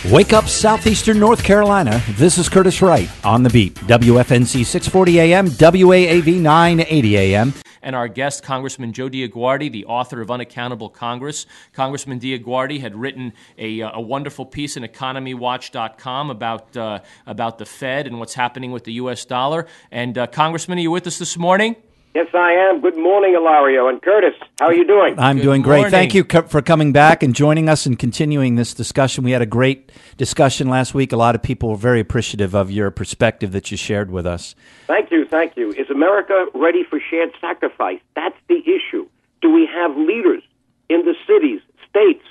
Wake up, southeastern North Carolina. This is Curtis Wright on the beat. WFNC 640 AM, WAAV 980 AM. And our guest, Congressman Joe DioGuardi, the author of Unaccountable Congress. Congressman DioGuardi had written a wonderful piece in EconomyWatch.com about the Fed and what's happening with the U.S. dollar. And Congressman, are you with us this morning? Yes, I am. Good morning, Ilario and Curtis. How are you doing? I'm doing great. Thank you for coming back and joining us and continuing this discussion. We had a great discussion last week. A lot of people were very appreciative of your perspective that you shared with us. Thank you. Thank you. Is America ready for shared sacrifice? That's the issue. Do we have leaders in the cities, states,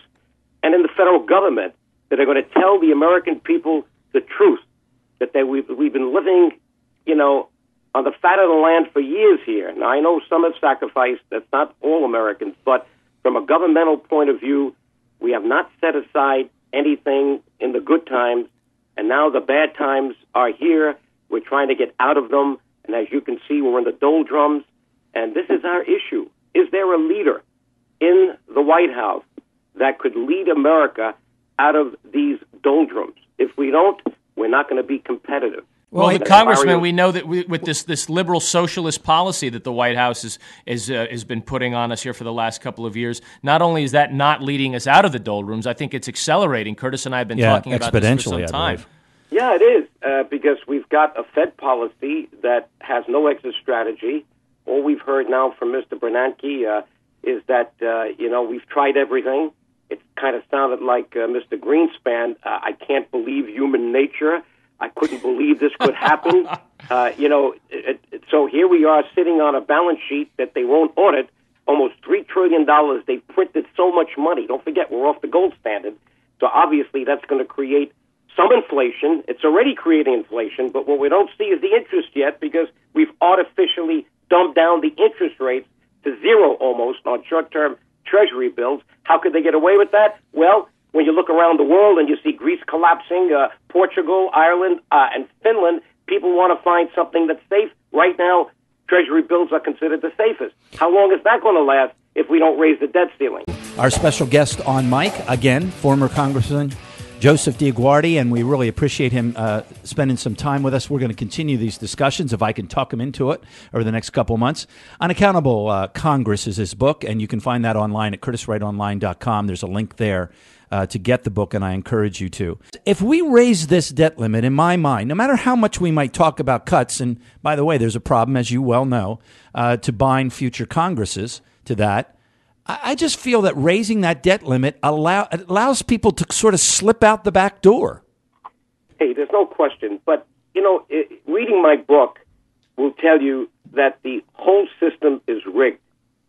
and in the federal government that are going to tell the American people the truth, that we've been living, on the fat of the land for years here? Now, I know some have sacrificed. That's not all Americans. But from a governmental point of view, we have not set aside anything in the good times. And now the bad times are here. We're trying to get out of them. And as you can see, we're in the doldrums. And this is our issue. Is there a leader in the White House that could lead America out of these doldrums? If we don't, we're not going to be competitive. Well, Congressman, we know that with this liberal socialist policy that the White House has been putting on us here for the last couple of years, not only is that not leading us out of the doldrums, I think it's accelerating. Curtis and I have been talking about this for some time. Yeah, it is, because we've got a Fed policy that has no exit strategy. All we've heard now from Mr. Bernanke is that, we've tried everything. It kind of sounded like Mr. Greenspan, I can't believe human nature. I couldn't believe this could happen. So here we are sitting on a balance sheet that they won't audit, almost $3 trillion. They printed so much money. Don't forget, we're off the gold standard. So obviously that's going to create some inflation. It's already creating inflation, but what we don't see is the interest yet, because we've artificially dumbed down the interest rates to zero almost on short-term Treasury bills. How could they get away with that? Well, when you look around the world and you see Greece collapsing, Portugal, Ireland, and Finland, people want to find something that's safe. Right now, Treasury bills are considered the safest. How long is that going to last if we don't raise the debt ceiling? Our special guest on mic, again, former Congressman Joseph DioGuardi, and we really appreciate him spending some time with us. We're going to continue these discussions, if I can talk him into it, over the next couple months. Unaccountable Congress is his book, and you can find that online at curtiswrightonline.com. There's a link there to get the book, and I encourage you to. If we raise this debt limit, in my mind, no matter how much we might talk about cuts, and by the way, there's a problem, as you well know, to bind future Congresses to that, I just feel that raising that debt limit allows people to sort of slip out the back door. Hey, there's no question. But, reading my book will tell you that the whole system is rigged.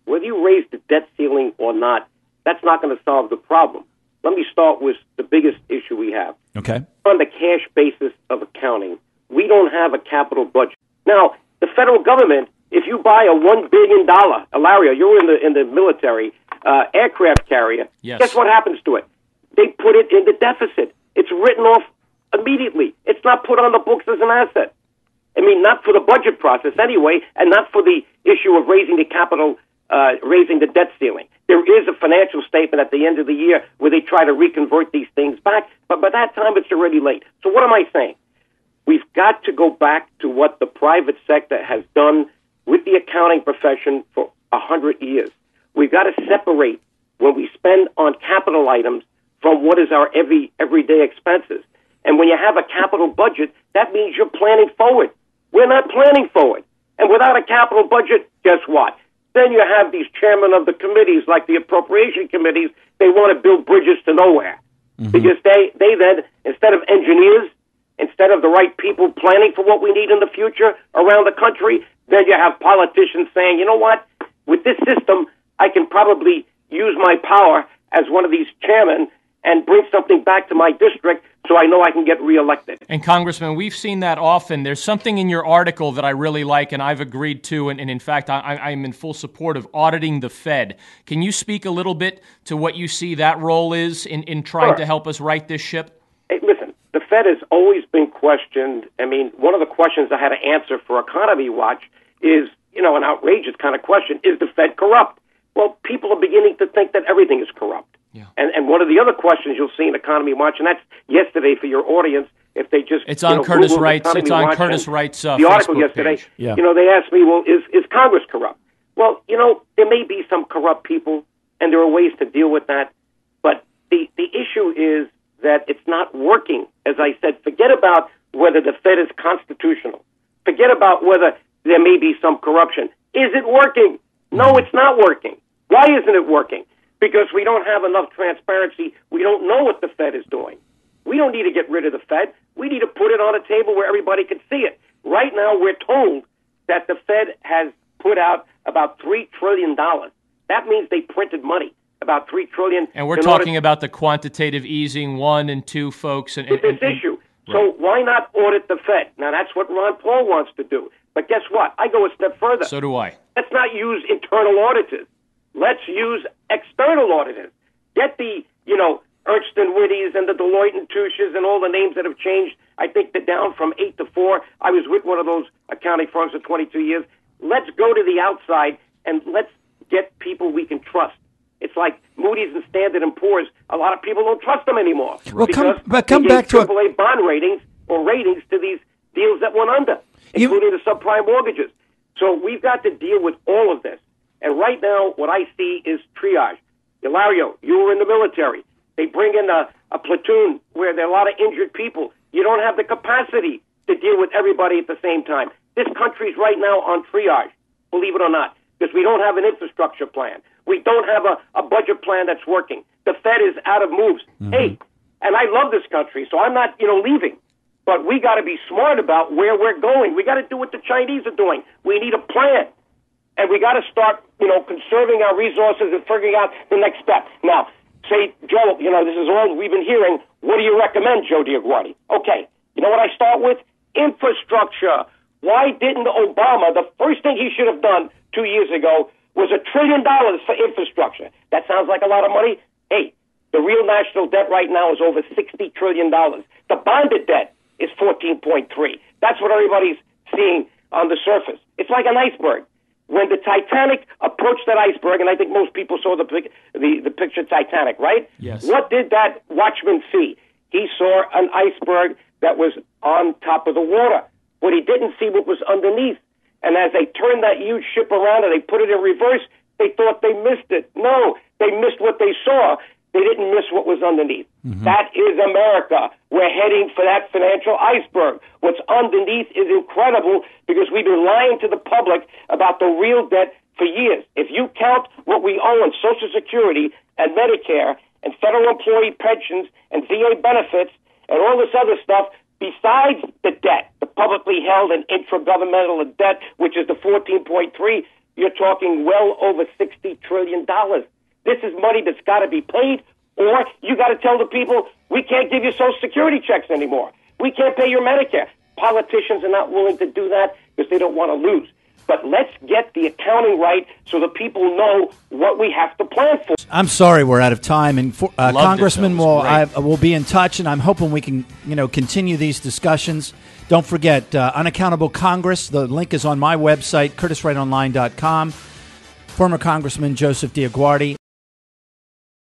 Whether you raise the debt ceiling or not, that's not going to solve the problem. Let me start with the biggest issue we have. Okay. On the cash basis of accounting, we don't have a capital budget. Now, the federal government, if you buy a $1 billion, Ilario, you're in the military, aircraft carrier, yes. Guess what happens to it? They put it in the deficit. It's written off immediately. It's not put on the books as an asset. I mean, not for the budget process anyway, and not for the issue of raising the capital, raising the debt ceiling. There is a financial statement at the end of the year where they try to reconvert these things back, but by that time it's already late. So what am I saying? We've got to go back to what the private sector has done with the accounting profession for 100 years. We've got to separate when we spend on capital items from what is our everyday expenses. And when you have a capital budget, that means you're planning forward. We're not planning forward. And without a capital budget, guess what? Then you have these chairmen of the committees, like the appropriation committees, they want to build bridges to nowhere. Mm-hmm. Because they then, instead of engineers, instead of the right people planning for what we need in the future around the country, then you have politicians saying, you know what, with this system, I can probably use my power as one of these chairmen and bring something back to my district so I know I can get reelected. And Congressman, we've seen that often. There's something in your article that I really like, and I've agreed to, and in fact, I'm in full support of auditing the Fed. Can you speak a little bit to what you see that role is in trying to help us right this ship? Hey, listen, the Fed has always been questioned. I mean, one of the questions I had to answer for Economy Watch is, an outrageous kind of question, is the Fed corrupt? Well, people are beginning to think that everything is corrupt. Yeah. And one of the other questions you'll see in Economy Watch, and that's yesterday for your audience, if they just it's on Curtis Wright's the article yesterday. Page. Yeah. They asked me, well, is Congress corrupt? Well, there may be some corrupt people, and there are ways to deal with that. But the issue is that it's not working. As I said, forget about whether the Fed is constitutional. Forget about whether there may be some corruption. Is it working? No, it's not working. Why isn't it working? Because we don't have enough transparency. We don't know what the Fed is doing. We don't need to get rid of the Fed. We need to put it on a table where everybody can see it. Right now, we're told that the Fed has put out about $3 trillion. That means they printed money, about $3 trillion. And we're talking about the quantitative easing 1 and 2, folks. And this issue. Right. So why not audit the Fed? Now, that's what Ron Paul wants to do. But guess what? I go a step further. So do I. Let's not use internal auditors. Let's use external auditors. Get the, Ernst & Whitty's and the Deloitte and Touches and all the names that have changed. I think they're down from 8 to 4. I was with one of those accounting firms for 22 years. Let's go to the outside and let's get people we can trust. It's like Moody's and Standard & Poor's. A lot of people don't trust them anymore. Well, come back to AAA bond ratings or ratings to these deals that went under, including the subprime mortgages. So we've got to deal with all of this. And right now, what I see is triage. Ilario, you were in the military. They bring in a platoon where there are a lot of injured people. You don't have the capacity to deal with everybody at the same time. This country's right now on triage, believe it or not, because we don't have an infrastructure plan. We don't have a budget plan that's working. The Fed is out of moves. Mm-hmm. Hey, and I love this country, so I'm not, leaving. But we got to be smart about where we're going. We got to do what the Chinese are doing. We need a plan. And we got to start, conserving our resources and figuring out the next step. Now, say, Joe, this is all we've been hearing. What do you recommend, Joe DioGuardi? Okay, you know what I start with? Infrastructure. Why didn't Obama, the first thing he should have done 2 years ago was $1 trillion for infrastructure? That sounds like a lot of money. Hey, the real national debt right now is over $60 trillion. The bonded debt is 14.3. That's what everybody's seeing on the surface. It's like an iceberg. When the Titanic approached that iceberg, and I think most people saw the picture Titanic, right? Yes. What did that watchman see? He saw an iceberg that was on top of the water, but he didn't see what was underneath. And as they turned that huge ship around and they put it in reverse, they thought they missed it. No, they missed what they saw. They didn't miss what was underneath. Mm-hmm. That is America. We're heading for that financial iceberg. What's underneath is incredible because we've been lying to the public about the real debt for years. If you count what we owe on Social Security and Medicare and federal employee pensions and VA benefits and all this other stuff, besides the debt, the publicly held and intragovernmental debt, which is the 14.3, you're talking well over $60 trillion. This is money that's got to be paid, or you got to tell the people, we can't give you Social Security checks anymore. We can't pay your Medicare. Politicians are not willing to do that because they don't want to lose. But let's get the accounting right so the people know what we have to plan for. I'm sorry we're out of time, and Congressman will be in touch, and I'm hoping we can continue these discussions. Don't forget, Unaccountable Congress, the link is on my website, curtiswrightonline.com. Former Congressman Joseph DioGuardi.